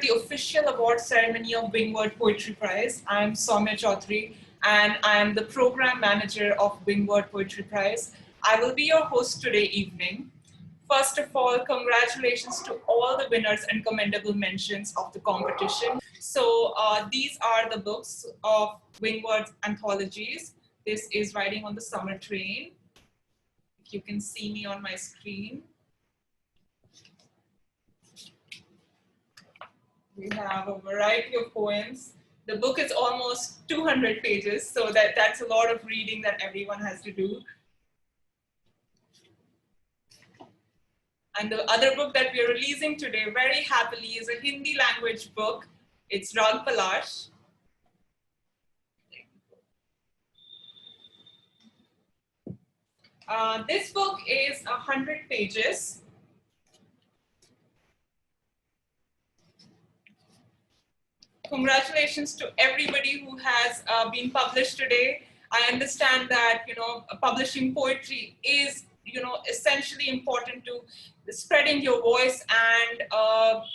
The official award ceremony of Wingword Poetry Prize. I'm Saumya Choudhury and I am the program manager of Wingword Poetry Prize. I will be your host today evening. First of all, congratulations to all the winners and commendable mentions of the competition. So these are the books of Wingword's anthologies. This is Riding on the Summer Train. If you can see me on my screen. We have a variety of poems. The book is almost 200 pages, so that's a lot of reading that everyone has to do. And the other book that we are releasing today, very happily, is a Hindi language book. It's Rag Palash. This book is 100 pages. Congratulations to everybody who has been published today. I understand that, publishing poetry is, essentially important to spreading your voice and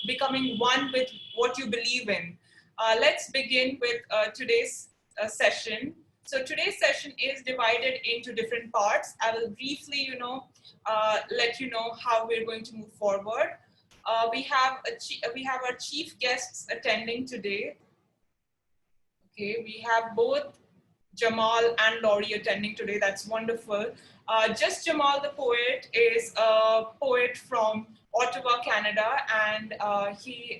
becoming one with what you believe in. Let's begin with today's session. So today's session is divided into different parts. I will briefly, let you know how we're going to move forward. We have our chief guests attending today. Okay, we have both Jamaal and Laurie attending today. That's wonderful. Just Jamaal the poet is a poet from Ottawa, Canada, and he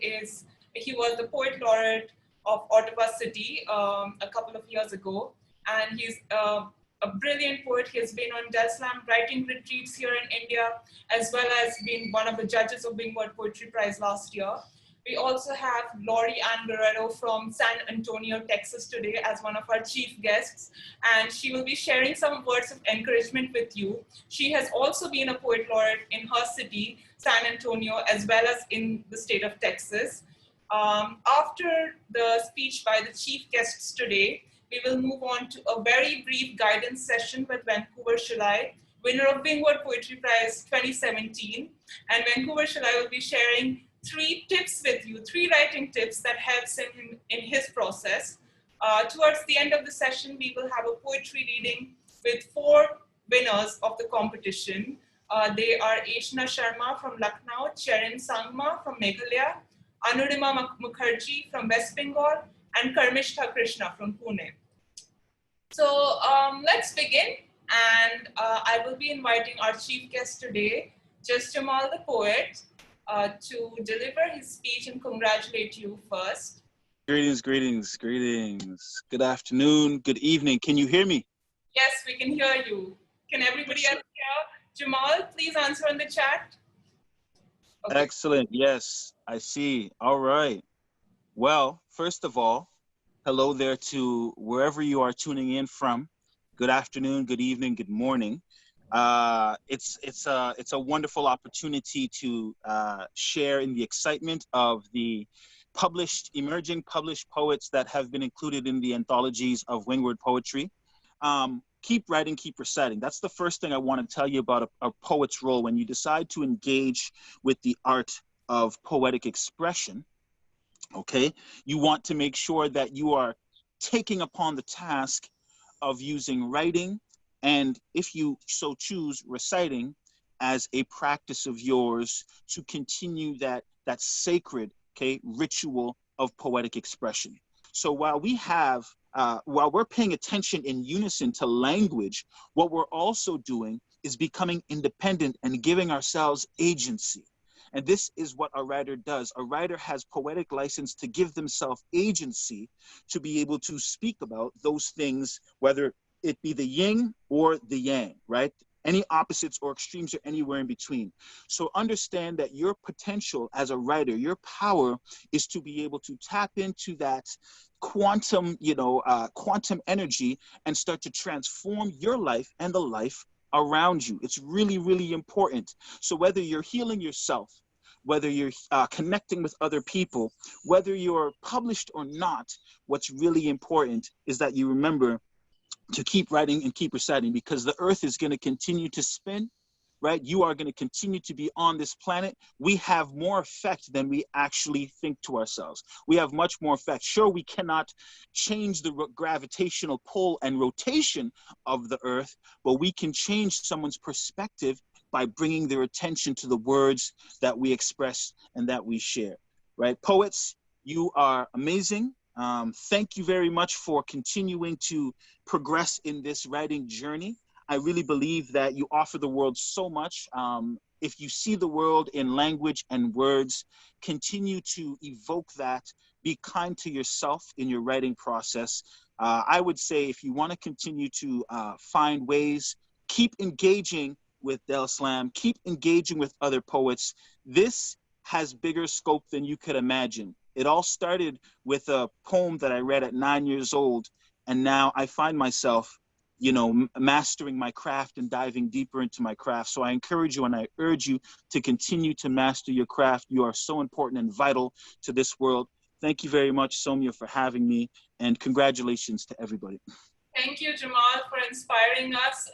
was the poet laureate of Ottawa City a couple of years ago, and he's a brilliant poet. He has been on Del Slam writing retreats here in India, as well as being one of the judges of Wingword Poetry Prize last year. We also have Laurie Ann Guerrero from San Antonio, Texas today as one of our chief guests, and she will be sharing some words of encouragement with you. She has also been a poet laureate in her city, San Antonio, as well as in the state of Texas. After the speech by the chief guests today, we will move on to a very brief guidance session with Vancouver Shullai, winner of Wingword Poetry Prize 2017. And Vancouver Shullai will be sharing 3 tips with you, 3 writing tips that helps him in his process. Towards the end of the session, we will have a poetry reading with 4 winners of the competition. They are Eshna Sharma from Lucknow, Cherime Sangma from Meghalaya, Anurima Mukherjee from West Bengal, and Karmishta Krishna from Pune. So let's begin, and I will be inviting our chief guest today, just Jamaal the poet, to deliver his speech and congratulate you first. Greetings, greetings, greetings. Good afternoon, good evening. Can you hear me? Yes, we can hear you. Can everybody else hear? Jamaal, please answer in the chat. Okay. Excellent, yes, I see. All right. Well, first of all, hello there to wherever you are tuning in from. Good afternoon, good evening, good morning. It's a wonderful opportunity to share in the excitement of the emerging published poets that have been included in the anthologies of Wingword Poetry. Keep writing, keep reciting. That's the first thing I want to tell you about a poet's role when you decide to engage with the art of poetic expression. Okay, you want to make sure that you are taking upon the task of using writing, and if you so choose, reciting as a practice of yours to continue that sacred, ritual of poetic expression. So while we're paying attention in unison to language, what we're also doing is becoming independent and giving ourselves agency. And this is what a writer does. A writer has poetic license to give themselves agency to be able to speak about those things, whether it be the yin or the yang, right? Any opposites or extremes or anywhere in between. So understand that your potential as a writer, your power is to be able to tap into that quantum, quantum energy and start to transform your life and the life around you. It's really, really important. So whether you're healing yourself, whether you're connecting with other people, whether you're published or not, what's really important is that you remember to keep writing and keep reciting, because the earth is going to continue to spin, right? You are going to continue to be on this planet. We have more effect than we actually think to ourselves. We have much more effect. Sure, we cannot change the gravitational pull and rotation of the earth, but we can change someone's perspective by bringing their attention to the words that we express and that we share, right? Poets, you are amazing. Thank you very much for continuing to progress in this writing journey. I really believe that you offer the world so much. If you see the world in language and words, continue to evoke that. Be kind to yourself in your writing process. I would say if you want to continue to find ways, keep engaging with Del Slam, keep engaging with other poets. This has bigger scope than you could imagine. It all started with a poem that I read at 9 years old, and now I find myself, you know, mastering my craft and diving deeper into my craft. So I encourage you and I urge you to continue to master your craft. You are so important and vital to this world. Thank you very much, Saumya, for having me, and congratulations to everybody. Thank you, Jamaal, for inspiring us.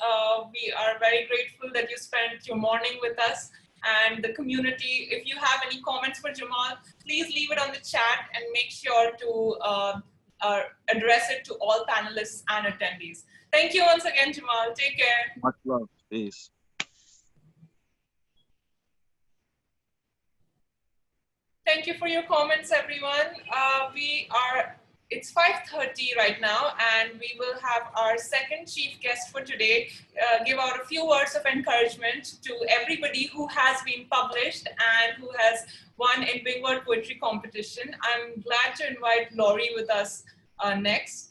We are very grateful that you spent your morning with us and the community. If you have any comments for Jamaal, please leave it on the chat and make sure to address it to all panelists and attendees. Thank you once again, Jamaal. Take care. Much love. Peace. Thank you for your comments, everyone. It's 5:30 right now, and we will have our second chief guest for today give out a few words of encouragement to everybody who has been published and who has won in Wingword Poetry Competition. I'm glad to invite Laurie with us next.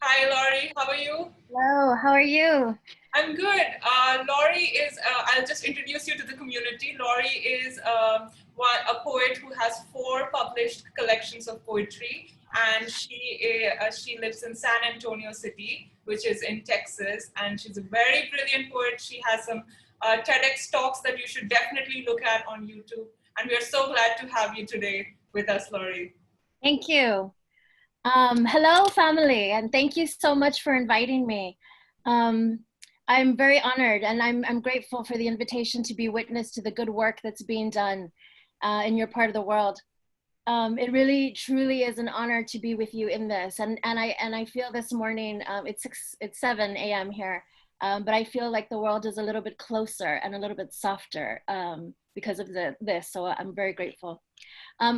Hi, Laurie. How are you? Hello, how are you? I'm good. Laurie is, I'll just introduce you to the community. Laurie is a poet who has 4 published collections of poetry, and she lives in San Antonio City, which is in Texas, and she's a very brilliant poet. She has some TEDx talks that you should definitely look at on YouTube, and we are so glad to have you today with us, Laurie. Thank you. Hello, family, and thank you so much for inviting me. I'm very honored, and I'm grateful for the invitation to be witness to the good work that's being done in your part of the world. It really, truly is an honor to be with you in this, and I feel this morning it's 7 a.m. here, but I feel like the world is a little bit closer and a little bit softer because of this. So I'm very grateful.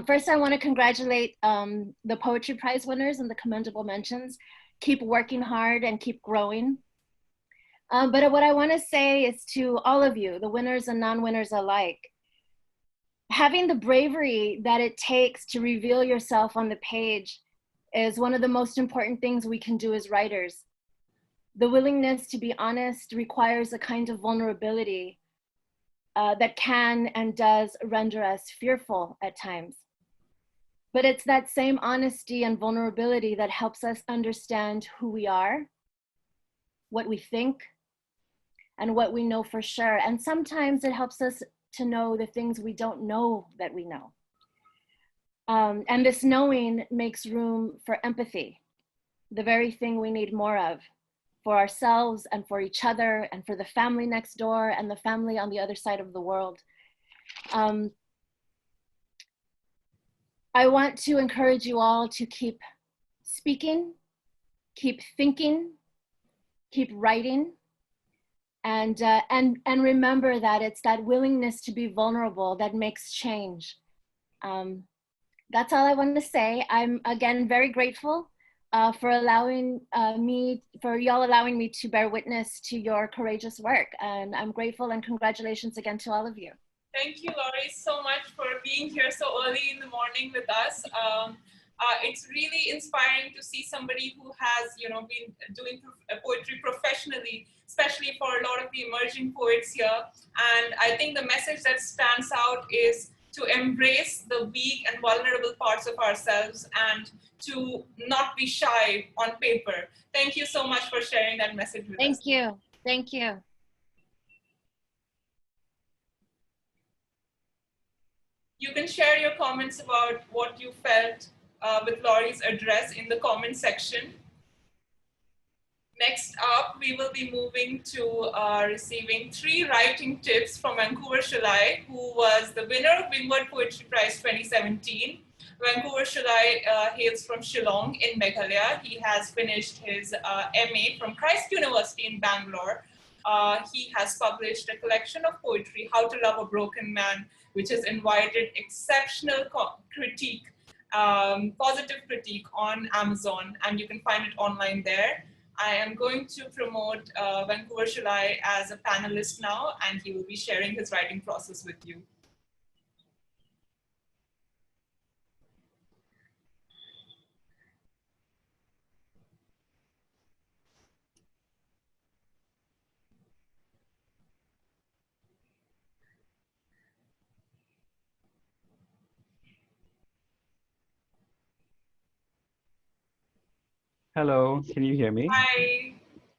First, I want to congratulate the Poetry Prize winners and the commendable mentions. Keep working hard and keep growing. But what I want to say is to all of you, the winners and non-winners alike, having the bravery that it takes to reveal yourself on the page is one of the most important things we can do as writers. The willingness to be honest requires a kind of vulnerability that can and does render us fearful at times. But it's that same honesty and vulnerability that helps us understand who we are, what we think, and what we know for sure. And sometimes it helps us to know the things we don't know that we know. And this knowing makes room for empathy, the very thing we need more of, for ourselves and for each other and for the family next door and the family on the other side of the world. I want to encourage you all to keep speaking, keep thinking, keep writing, and remember that it's that willingness to be vulnerable that makes change. That's all I want to say. I'm again very grateful for allowing y'all allowing me to bear witness to your courageous work. And I'm grateful, and congratulations again to all of you. Thank you, Laurie, so much for being here so early in the morning with us. It's really inspiring to see somebody who has, been doing poetry professionally, especially for a lot of the emerging poets here. And I think the message that stands out is to embrace the weak and vulnerable parts of ourselves and to not be shy on paper. Thank you so much for sharing that message with us. Thank you. Thank you. You can share your comments about what you felt with Laurie's address in the comment section. Next up, we will be moving to receiving 3 writing tips from Vancouver Shullai, who was the winner of Wingword Poetry Prize 2017. Vancouver Shullai hails from Shillong in Meghalaya. He has finished his MA from Christ University in Bangalore. He has published a collection of poetry, How to Love a Broken Man, which has invited exceptional critique, positive critique on Amazon, and you can find it online there. I am going to promote Vancouver Shullai as a panelist now, and he will be sharing his writing process with you. Hello, can you hear me? Hi.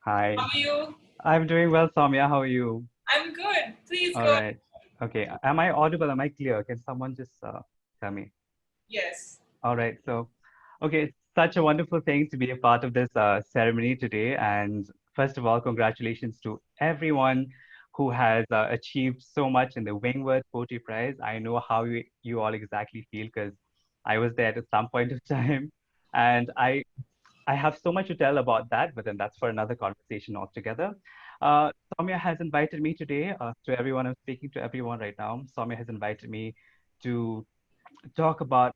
Hi. How are you? I'm doing well, Saumya. How are you? I'm good. Please All go. right. Okay. Am I audible? Am I clear? Can someone just tell me? Yes. All right. So, okay, it's such a wonderful thing to be a part of this ceremony today. And first of all, congratulations to everyone who has achieved so much in the Wingword Poetry Prize. I know how you all exactly feel because I was there at some point of time. And I have so much to tell about that, but then that's for another conversation altogether. Saumya has invited me today, to everyone, I'm speaking to everyone right now. Saumya has invited me to talk about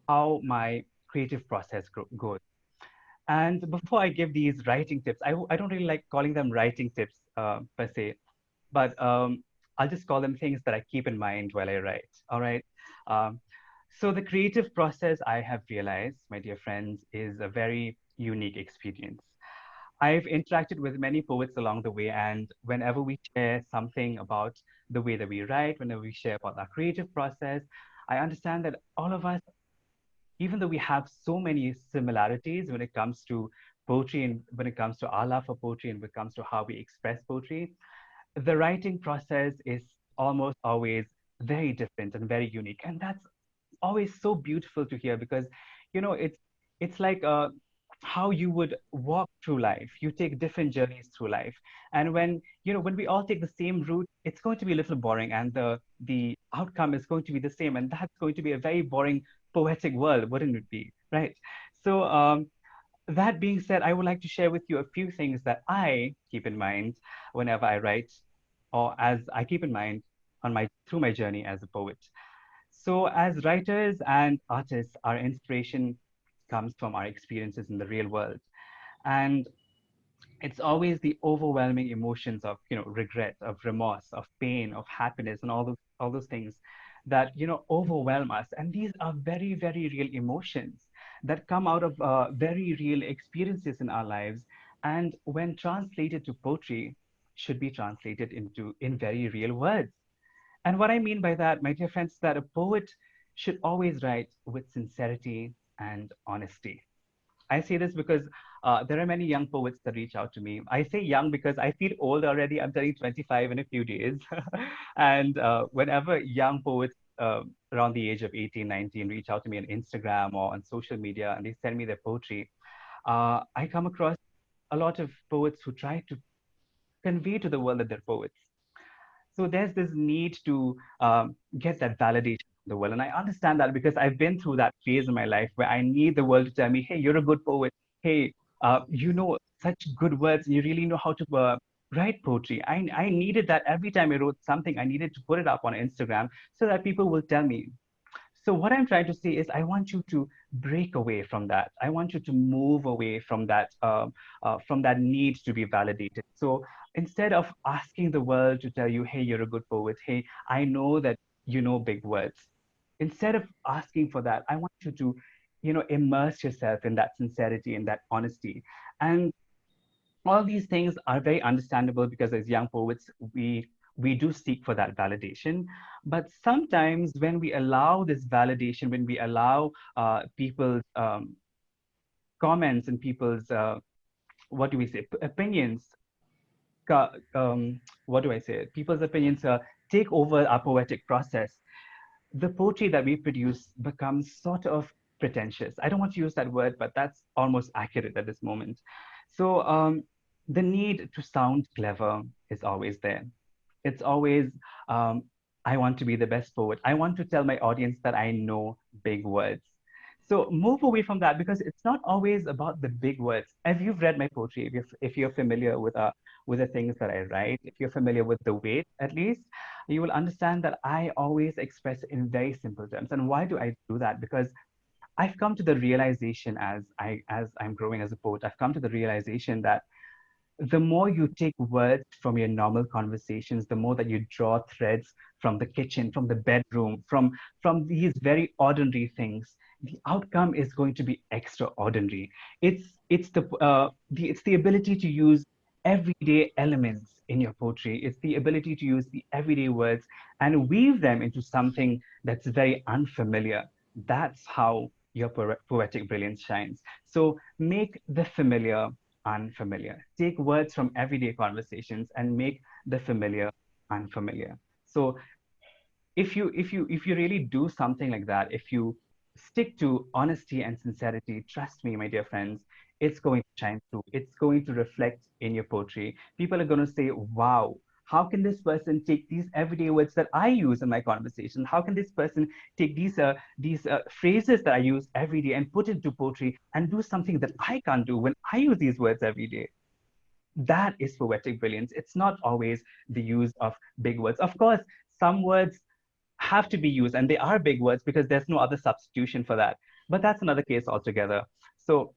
how my creative process goes. And before I give these writing tips, I don't really like calling them writing tips per se, but I'll just call them things that I keep in mind while I write. All right. Um, so the creative process, I have realized, my dear friends, is a very unique experience. I've interacted with many poets along the way, and whenever we share something about the way that we write, whenever we share about our creative process, I understand that all of us, even though we have so many similarities when it comes to poetry and when it comes to our love for poetry and when it comes to how we express poetry, the writing process is almost always very different and very unique. And that's always so beautiful to hear because, it's like how you would walk through life. You take different journeys through life. And when we all take the same route, it's going to be a little boring and the outcome is going to be the same. And that's going to be a very boring poetic world, wouldn't it be? Right. So that being said, I would like to share with you a few things that I keep in mind whenever I write, or as I keep in mind through my journey as a poet. So, as writers and artists, our inspiration comes from our experiences in the real world. And it's always the overwhelming emotions of, regret, of remorse, of pain, of happiness, and all those things that, overwhelm us. And these are very, very real emotions that come out of very real experiences in our lives. And when translated to poetry, should be translated in very real words. And what I mean by that, my dear friends, is that a poet should always write with sincerity and honesty. I say this because there are many young poets that reach out to me. I say young because I feel old already. I'm turning 25 in a few days. And whenever young poets around the age of 18, 19 reach out to me on Instagram or on social media and they send me their poetry, I come across a lot of poets who try to convey to the world that they're poets. So there's this need to get that validation from the world. And I understand that because I've been through that phase in my life where I need the world to tell me, hey, you're a good poet. Hey, you know such good words. You really know how to write poetry. I needed that every time I wrote something, I needed to put it up on Instagram so that people will tell me. So what I'm trying to say is I want you to break away from that. I want you to move away from that need to be validated. So instead of asking the world to tell you, hey, you're a good poet, hey, I know that you know big words. Instead of asking for that, I want you to, immerse yourself in that sincerity and that honesty. And all these things are very understandable because as young poets, we do seek for that validation. But sometimes when we allow this validation, when we allow people's comments and people's, what do we say, opinions, what do I say, people's opinions take over our poetic process, the poetry that we produce becomes sort of pretentious. I don't want to use that word, but that's almost accurate at this moment. So the need to sound clever is always there. It's always, um, I want to be the best poet. I want to tell my audience that I know big words. So move away from that, because it's not always about the big words. If you've read my poetry, if you're familiar with the things that I write, if you're familiar with the weight, at least, you will understand that I always express in very simple terms. And why do I do that? Because I've come to the realization, as I'm growing as a poet, I've come to the realization that the more you take words from your normal conversations, the more that you draw threads from the kitchen, from the bedroom, from these very ordinary things, the outcome is going to be extraordinary. It's the ability to use everyday elements in your poetry. It's the ability to use the everyday words and weave them into something that's very unfamiliar. That's how your poetic brilliance shines. So make the familiar unfamiliar. Take words from everyday conversations and make the familiar unfamiliar. So if you really do something like that, if you stick to honesty and sincerity, trust me, my dear friends, it's going to shine through. It's going to reflect in your poetry. People are going to say, wow, how can this person take these everyday words that I use in my conversation? How can this person take these phrases that I use every day and put into poetry and do something that I can't do when I use these words every day? That is poetic brilliance. It's not always the use of big words. Of course, some words have to be used, and they are big words because there's no other substitution for that. But that's another case altogether. So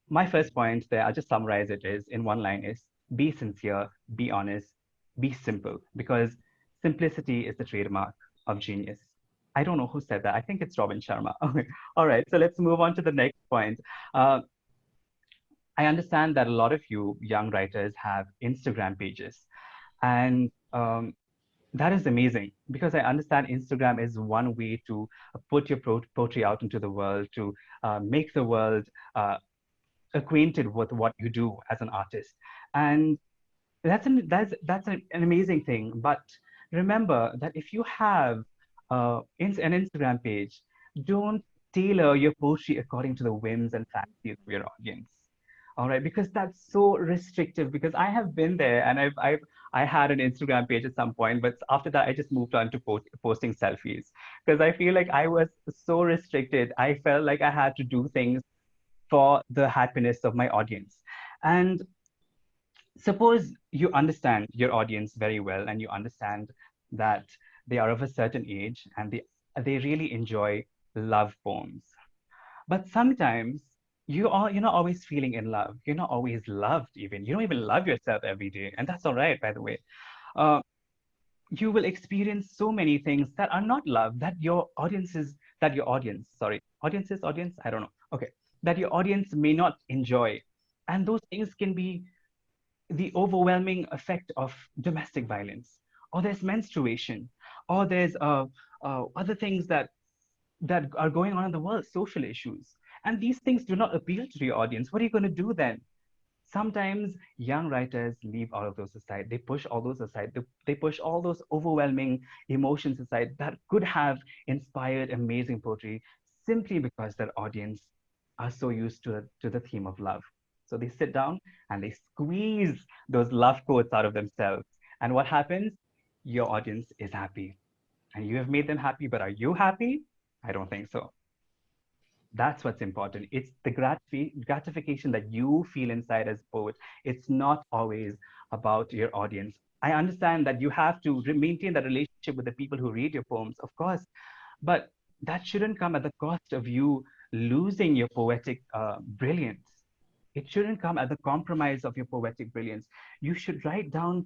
my first point there, I'll just summarize it, is in one line, is be sincere, be honest, be simple, because simplicity is the trademark of genius. I don't know who said that. I think it's Robin Sharma. All right, so let's move on to the next point. I understand that a lot of you young writers have Instagram pages, and that is amazing, because I understand Instagram is one way to put your poetry out into the world, to make the world acquainted with what you do as an artist. And that's an amazing thing. But remember that if you have an Instagram page, don't tailor your poetry according to the whims and fancies of your audience. All right, because that's so restrictive. Because I have been there, and I had an Instagram page at some point, but after that I just moved on to posting selfies, because I feel like I was so restricted. I felt like I had to do things for the happiness of my audience. And suppose you understand your audience very well, and you understand that they are of a certain age and they really enjoy love poems. But sometimes you're not always feeling in love. You're not always loved even. You don't even love yourself every day. And that's all right, by the way. Uh, you will experience so many things that are not love, that your audience, sorry, audience, I don't know. Okay. That your audience may not enjoy. And those things can be the overwhelming effect of domestic violence, or there's menstruation, or there's other things that are going on in the world, social issues. And these things do not appeal to your audience. What are you going to do then? Sometimes young writers leave all of those aside. They push all those aside. They push all those overwhelming emotions aside that could have inspired amazing poetry, simply because their audience are so used to the theme of love. So they sit down and they squeeze those love quotes out of themselves. And what happens? Your audience is happy. And you have made them happy, but are you happy? I don't think so. That's what's important. It's the gratification that you feel inside as a poet. It's not always about your audience. I understand that you have to maintain that relationship with the people who read your poems, of course, but that shouldn't come at the cost of you losing your poetic brilliance. It shouldn't come at the compromise of your poetic brilliance. You should write down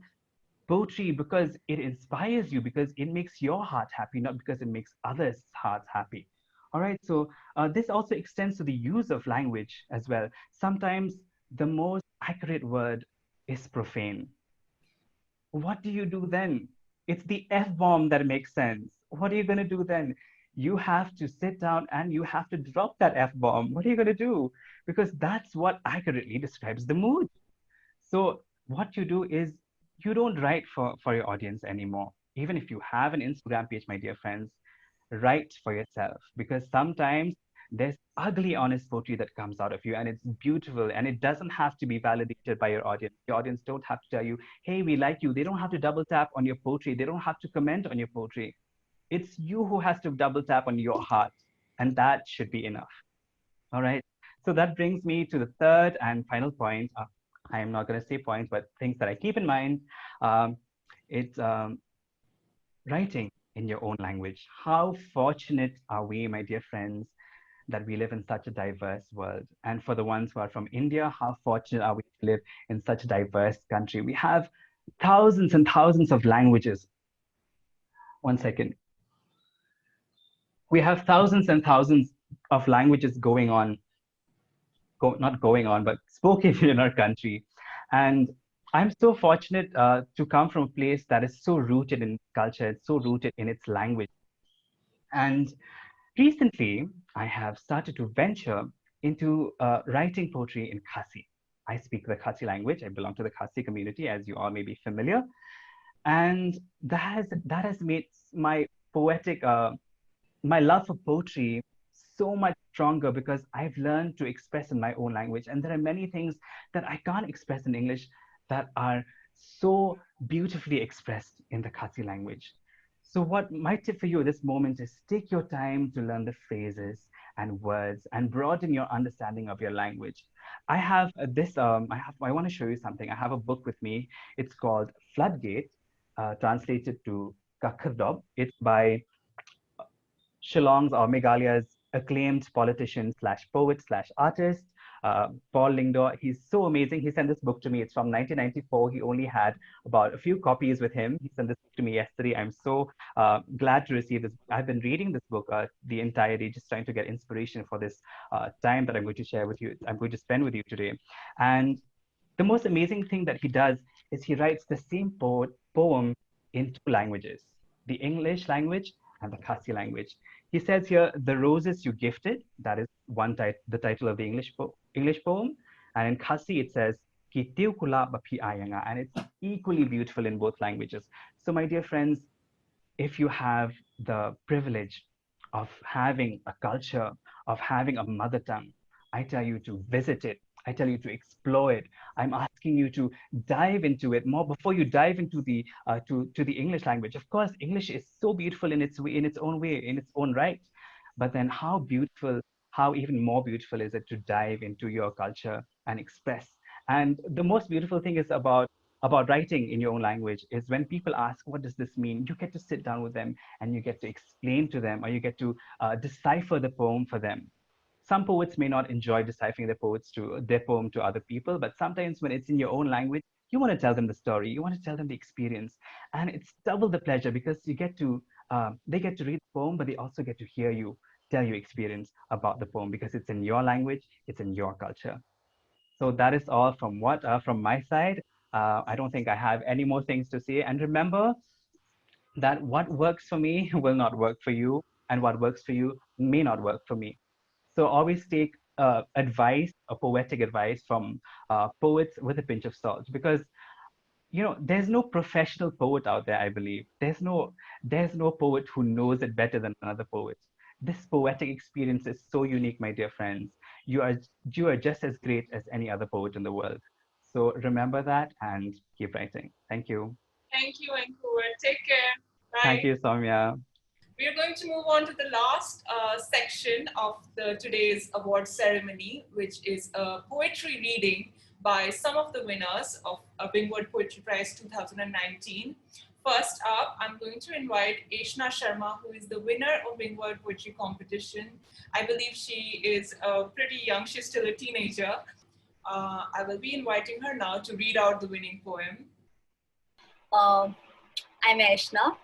poetry because it inspires you, because it makes your heart happy, not because it makes others' hearts happy. All right, so this also extends to the use of language as well. Sometimes the most accurate word is profane. What do you do then? It's the F-bomb that makes sense. What are you going to do then? You have to sit down and you have to drop that F-bomb. What are you going to do? Because that's what accurately describes the mood. So what you do is you don't write for your audience anymore. Even if you have an Instagram page, my dear friends, write for yourself, because sometimes there's ugly, honest poetry that comes out of you and it's beautiful, and it doesn't have to be validated by your audience. Your audience don't have to tell you, hey, we like you. They don't have to double tap on your poetry. They don't have to comment on your poetry. It's you who has to double tap on your heart, and that should be enough. All right. So that brings me to the third and final point. I am not going to say points, but things that I keep in mind. Um, it's writing in your own language. How fortunate are we, my dear friends, that we live in such a diverse world? And for the ones who are from India, how fortunate are we to live in such a diverse country? We have thousands and thousands of languages. One second. We have thousands and thousands of languages going on, not going on, but spoken in our country. And I'm so fortunate to come from a place that is so rooted in culture, it's so rooted in its language. And recently, I have started to venture into writing poetry in Khasi. I speak the Khasi language. I belong to the Khasi community, as you all may be familiar. And that has made my poetic, my love for poetry so much stronger, because I've learned to express in my own language. And there are many things that I can't express in English that are so beautifully expressed in the Khasi language. So what my tip for you at this moment is take your time to learn the phrases and words and broaden your understanding of your language. I have I want to show you something. I have a book with me. It's called Floodgate, translated to Kakardob. It's by Shillong's or Meghalaya's acclaimed politician slash poet slash artist, Paul Lingdor. He's so amazing. He sent this book to me. It's from 1994. He only had about a few copies with him. He sent this book to me yesterday. I'm so glad to receive this. I've been reading this book the entire day, just trying to get inspiration for this time that I'm going to share with you. I'm going to spend with you today. And the most amazing thing that he does is he writes the same poem in two languages, the English language and the Khasi language. He says here, "The roses you gifted," that is the title of the English poem. And in Khasi, it says, "Ki tiu kula bapi ayanga," and it's equally beautiful in both languages. So my dear friends, if you have the privilege of having a culture, of having a mother tongue, I tell you to visit it. I tell you to explore it. I'm asking you to dive into it more before you dive into the to the English language. Of course, English is so beautiful in its way, in its own way, in its own right. But then, how beautiful, how even more beautiful is it to dive into your culture and express? And the most beautiful thing is about writing in your own language is when people ask, what does this mean? You get to sit down with them and you get to explain to them, or you get to decipher the poem for them. Some poets may not enjoy deciphering their poem to other people, but sometimes when it's in your own language, you want to tell them the story, you want to tell them the experience, and it's double the pleasure because they get to read the poem, but they also get to hear you tell your experience about the poem because it's in your language, it's in your culture. So that is all from my side. I don't think I have any more things to say. And remember that what works for me will not work for you, and what works for you may not work for me. So always take advice, a poetic advice from poets with a pinch of salt, because there's no professional poet out there. I believe there's no poet who knows it better than another poet. This poetic experience is so unique, my dear friends. You are just as great as any other poet in the world. So remember that and keep writing. Thank you. Thank you, Vancouver. Take care. Thank Bye. you, Saumya. We are going to move on to the last section of today's award ceremony, which is a poetry reading by some of the winners of a Wingword Poetry Prize 2019. First up, I'm going to invite Eshna Sharma, who is the winner of Wingword Poetry Competition. I believe she is pretty young. She's still a teenager. I will be inviting her now to read out the winning poem. I'm Eshna.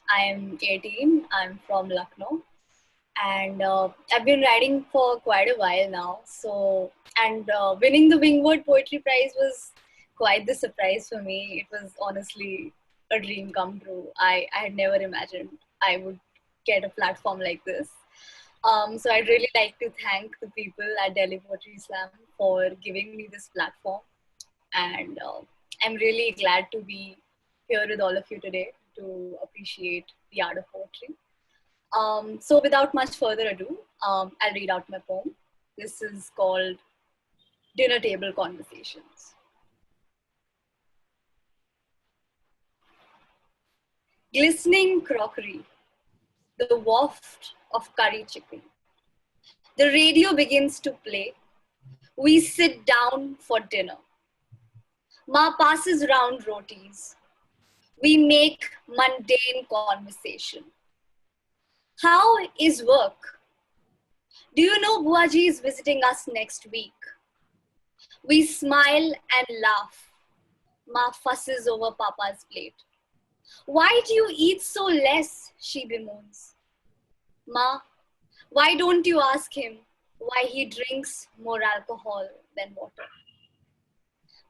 I'm 18. I'm from Lucknow. And I've been writing for quite a while now. Winning the Wingword Poetry Prize was quite the surprise for me. It was honestly a dream come true. I had never imagined I would get a platform like this. So I'd really like to thank the people at Delhi Poetry Slam for giving me this platform. And I'm really glad to be here with all of you today to appreciate the art of poetry. So without much further ado, I'll read out my poem. This is called Dinner Table Conversations. Glistening crockery, the waft of curry chicken. The radio begins to play. We sit down for dinner. Ma passes round rotis. We make mundane conversation. How is work? Do you know Buaji is visiting us next week? We smile and laugh. Ma fusses over Papa's plate. Why do you eat so less? She bemoans. Ma, why don't you ask him why he drinks more alcohol than water?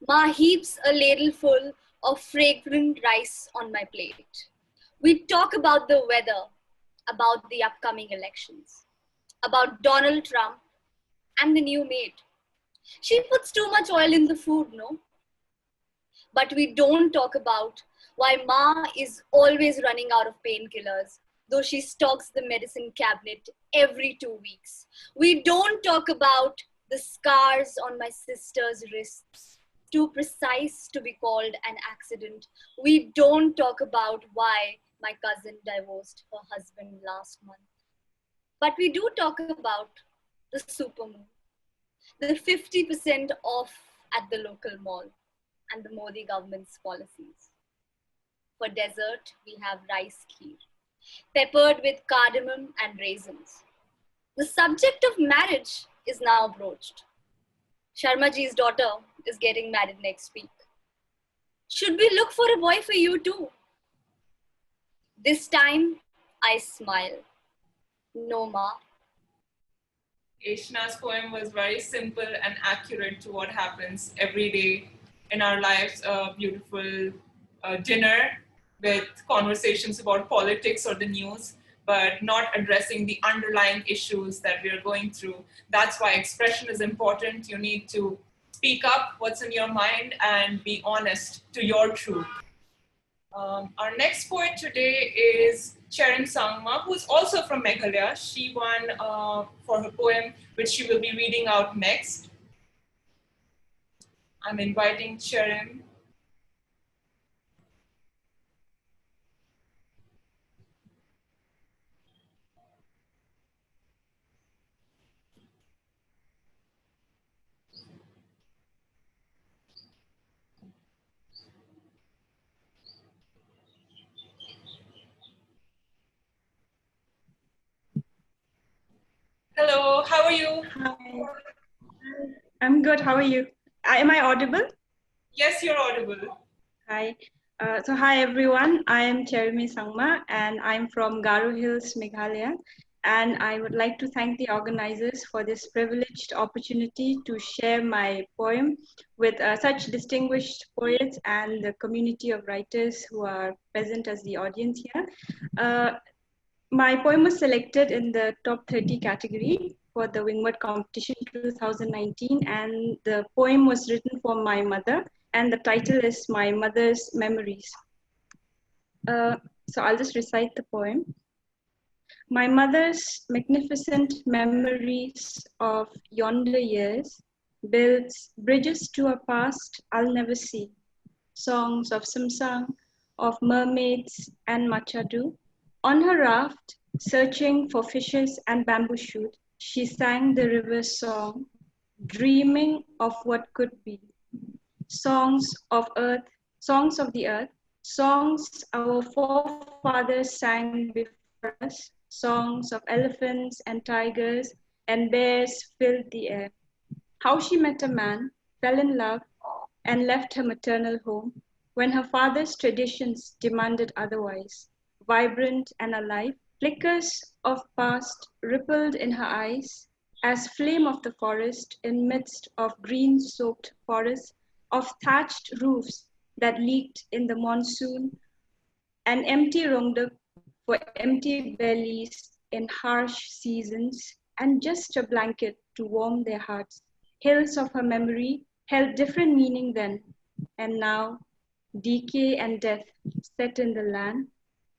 Ma heaps a ladleful of fragrant rice on my plate. We talk about the weather, about the upcoming elections, about Donald Trump and the new maid. She puts too much oil in the food, no? But we don't talk about why Ma is always running out of painkillers, though she stocks the medicine cabinet every 2 weeks. We don't talk about the scars on my sister's wrists, too precise to be called an accident. We don't talk about why my cousin divorced her husband last month. But we do talk about the supermoon, the 50% off at the local mall, and the Modi government's policies. For dessert, we have rice kheer, peppered with cardamom and raisins. The subject of marriage is now broached. Sharmaji's daughter is getting married next week. Should we look for a boy for you too? This time, I smile. No, Ma. Eshna's poem was very simple and accurate to what happens every day in our lives. A beautiful dinner with conversations about politics or the news, but not addressing the underlying issues that we are going through. That's why expression is important. You need to speak up what's in your mind and be honest to your truth. Our next poet today is Cherime Sangma, who's also from Meghalaya. She won for her poem, which she will be reading out next. I'm inviting Cherime. Hello, how are you? Hi, I'm good. How are you? Am I audible? Yes, you're audible. Hi. Hi everyone. I am Cherime Sangma and I'm from Garo Hills, Meghalaya. And I would like to thank the organizers for this privileged opportunity to share my poem with such distinguished poets and the community of writers who are present as the audience here. My poem was selected in the top 30 category for the Wingword competition 2019, and the poem was written for my mother, and the title is My Mother's Memories. So I'll just recite the poem. My mother's magnificent memories of yonder years builds bridges to a past I'll never see. Songs of Samsung, of mermaids and Machadu. On her raft, searching for fishes and bamboo shoot, she sang the river's song, dreaming of what could be. Songs of the earth, songs our forefathers sang before us, songs of elephants and tigers and bears filled the air. How she met a man, fell in love, and left her maternal home when her father's traditions demanded otherwise. Vibrant and alive, flickers of past rippled in her eyes as flame of the forest in midst of green-soaked forests, of thatched roofs that leaked in the monsoon, An empty rongduk for empty bellies in harsh seasons, and just a blanket to warm their hearts. Hills of her memory held different meaning then, and now decay and death set in the land.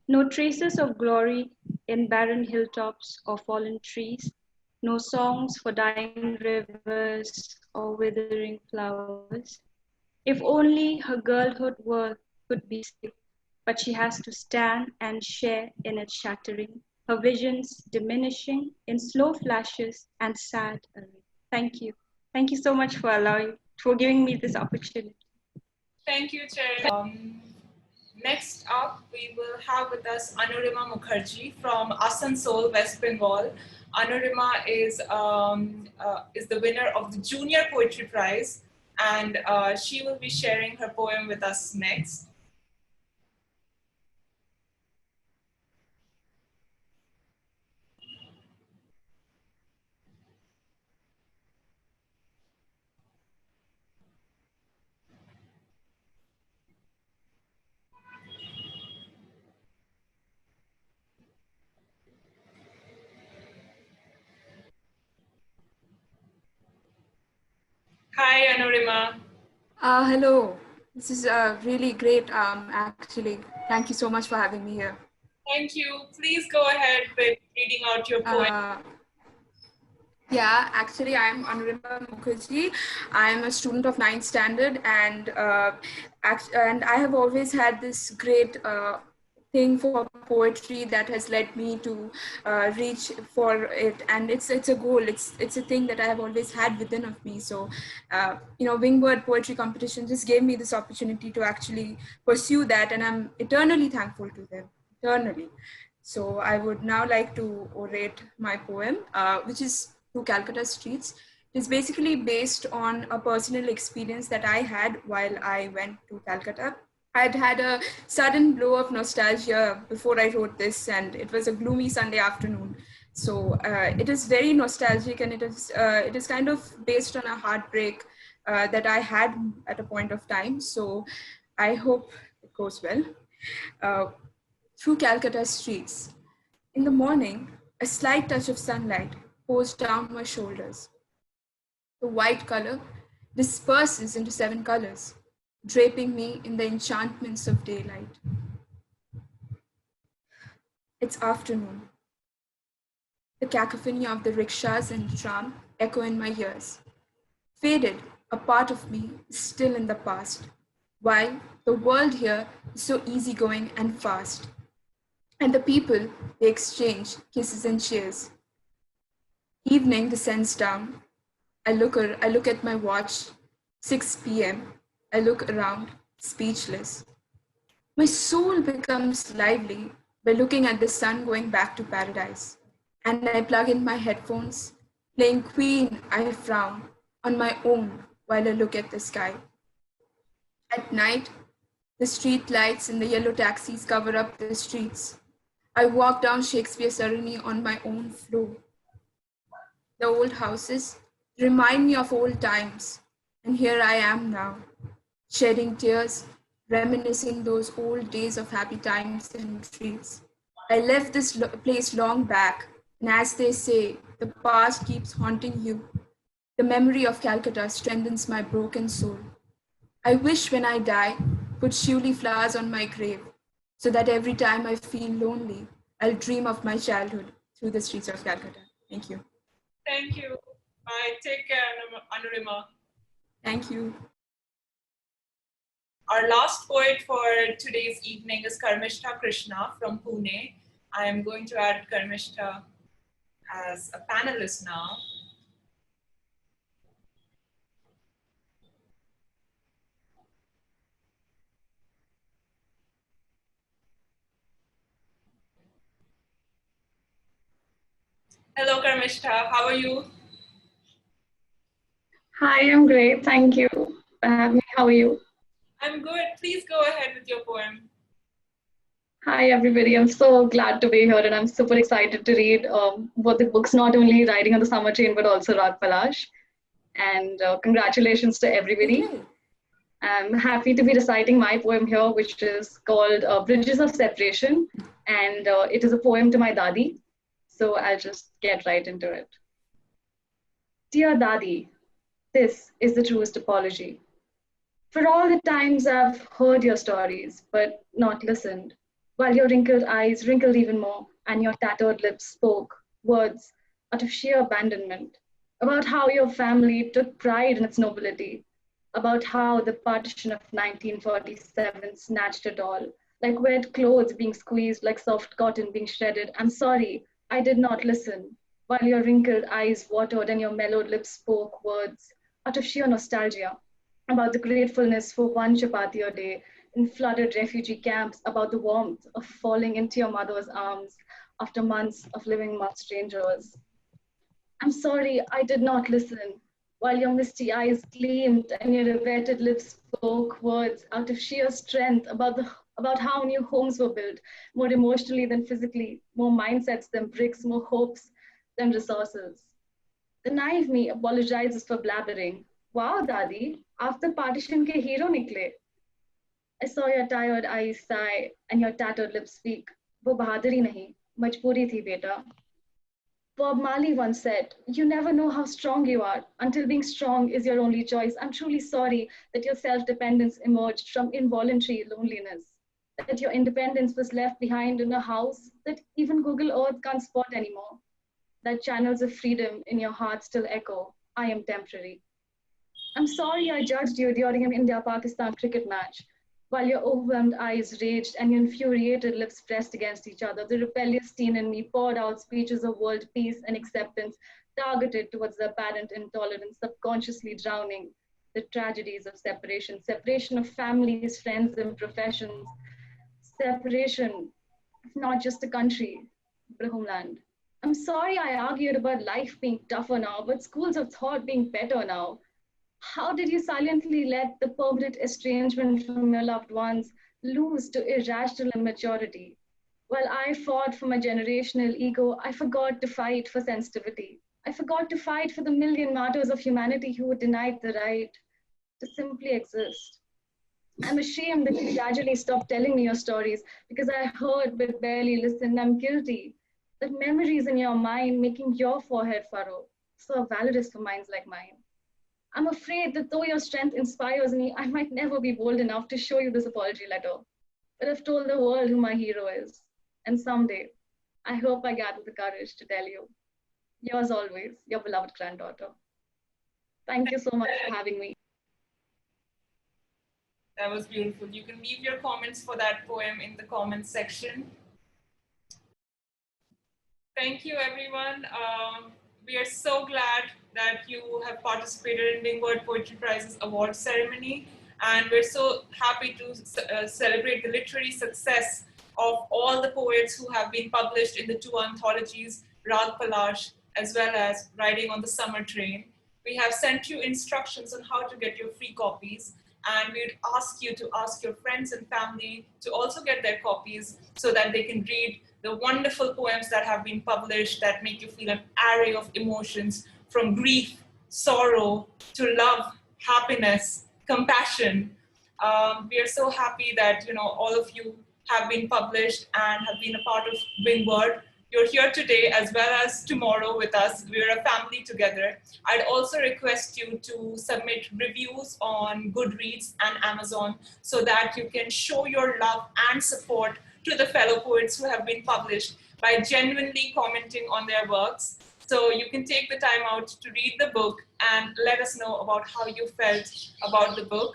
No traces of glory in barren hilltops or fallen trees, no songs for dying rivers or withering flowers. If only her girlhood could be safe, but she has to stand and share in its shattering, her visions diminishing in slow flashes and sad array. Thank you. Thank you so much for giving me this opportunity. Thank you, Cherime. Next up, we will have with us Anurima Mukherjee from Asansol, West Bengal. Anurima is the winner of the Junior Poetry Prize, and she will be sharing her poem with us next. Hi, Anurima. Hello. This is really great, actually. Thank you so much for having me here. Thank you. Please go ahead with reading out your poem. Yeah, actually, I'm Anurima Mukherjee. I'm a student of 9th standard, and I have always had this great thing for poetry that has led me to reach for it, and it's a goal. It's a thing that I have always had within of me. So, Wingword Poetry Competition just gave me this opportunity to actually pursue that, and I'm eternally thankful to them. Eternally. So I would now like to orate my poem, which is Through Calcutta Streets. It is basically based on a personal experience that I had while I went to Calcutta. I'd had a sudden blow of nostalgia before I wrote this, and it was a gloomy Sunday afternoon. So it is very nostalgic, and it is kind of based on a heartbreak that I had at a point of time. So I hope it goes well. Through Calcutta streets. In the morning, a slight touch of sunlight pours down my shoulders. The white color disperses into 7 colors, draping me in the enchantments of daylight. It's afternoon. The cacophony of the rickshaws and tram echo in my ears. Faded, a part of me is still in the past, while the world here is so easygoing and fast. And the people, they exchange kisses and cheers. Evening descends down. I look at my watch, 6 p.m. I look around, speechless. My soul becomes lively by looking at the sun going back to paradise. And I plug in my headphones, playing Queen, I frown, on my own while I look at the sky. At night, the street lights and the yellow taxis cover up the streets. I walk down Shakespeare Sarani on my own floor. The old houses remind me of old times, and here I am now, shedding tears, reminiscing those old days of happy times and treats. I left this place long back, and as they say, the past keeps haunting you. The memory of Calcutta strengthens my broken soul. I wish when I die, put shiuli flowers on my grave, so that every time I feel lonely, I'll dream of my childhood through the streets of Calcutta. Thank you. Thank you. Bye. Take care, Anurima. Thank you. Our last poet for today's evening is Karmishta Krishna from Pune. I am going to add Karmishta as a panelist now. Hello, Karmishta. How are you? Hi, I'm great. Thank you for having me. How are you? I'm good. Please go ahead with your poem. Hi, everybody. I'm so glad to be here, and I'm super excited to read both the books, not only Riding on the Summer Train, but also Raag Palash. And congratulations to everybody. Okay. I'm happy to be reciting my poem here, which is called Bridges of Separation, and it is a poem to my Dadi. So I'll just get right into it. Dear Dadi, this is the truest apology. For all the times I've heard your stories, but not listened, while your wrinkled eyes wrinkled even more, and your tattered lips spoke words out of sheer abandonment, about how your family took pride in its nobility, about how the partition of 1947 snatched it all, like wet clothes being squeezed, like soft cotton being shredded. I'm sorry, I did not listen, while your wrinkled eyes watered and your mellowed lips spoke words out of sheer nostalgia, about the gratefulness for one chapati a day in flooded refugee camps, about the warmth of falling into your mother's arms after months of living among strangers. I'm sorry, I did not listen, while your misty eyes gleamed and your reverted lips spoke words out of sheer strength about how new homes were built, more emotionally than physically, more mindsets than bricks, more hopes than resources. The naive me apologizes for blabbering. Wow, Dadi, after partition ke hero nikle. I saw your tired eyes sigh and your tattered lips speak. वो बहादुरी नहीं, मजबूरी थी बेटा. Bob Marley once said, you never know how strong you are until being strong is your only choice. I'm truly sorry that your self-dependence emerged from involuntary loneliness, that your independence was left behind in a house that even Google Earth can't spot anymore, that channels of freedom in your heart still echo, I am temporary. I'm sorry I judged you during an India-Pakistan cricket match. While your overwhelmed eyes raged and your infuriated lips pressed against each other, the rebellious teen in me poured out speeches of world peace and acceptance targeted towards the apparent intolerance, subconsciously drowning the tragedies of separation, separation of families, friends, and professions, separation of not just a country, but a homeland. I'm sorry I argued about life being tougher now, but schools of thought being better now. How did you silently let the permanent estrangement from your loved ones lose to irrational immaturity? While I fought for my generational ego, I forgot to fight for sensitivity. I forgot to fight for the million martyrs of humanity who were denied the right to simply exist. I'm ashamed that you gradually stopped telling me your stories because I heard but barely listened. I'm guilty that memories in your mind making your forehead furrow so valid as for minds like mine. I'm afraid that though your strength inspires me, I might never be bold enough to show you this apology letter. But I've told the world who my hero is. And someday, I hope I gather the courage to tell you. Yours always, your beloved granddaughter. Thank you so much for having me. That was beautiful. You can leave your comments for that poem in the comments section. Thank you, everyone. We are so glad that you have participated in Wingword Poetry Prize's award ceremony. And we're so happy to celebrate the literary success of all the poets who have been published in the two anthologies, Rag Palash, as well as Riding on the Summer Train. We have sent you instructions on how to get your free copies. And we'd ask you to ask your friends and family to also get their copies so that they can read the wonderful poems that have been published that make you feel an array of emotions, from grief, sorrow, to love, happiness, compassion. We are so happy that all of you have been published and have been a part of Wingword. You're here today as well as tomorrow with us. We're a family together. I'd also request you to submit reviews on Goodreads and Amazon so that you can show your love and support to the fellow poets who have been published by genuinely commenting on their works. So you can take the time out to read the book and let us know about how you felt about the book.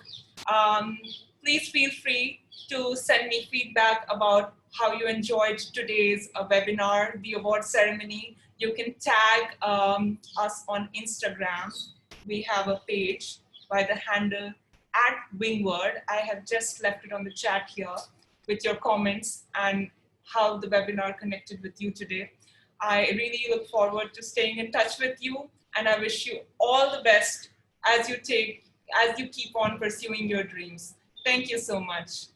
Please feel free to send me feedback about how you enjoyed today's webinar, the award ceremony. You can tag us on Instagram. We have a page by the handle @Wingword. I have just left it on the chat here with your comments and how the webinar connected with you today. I really look forward to staying in touch with you, and I wish you all the best as you keep on pursuing your dreams. Thank you so much.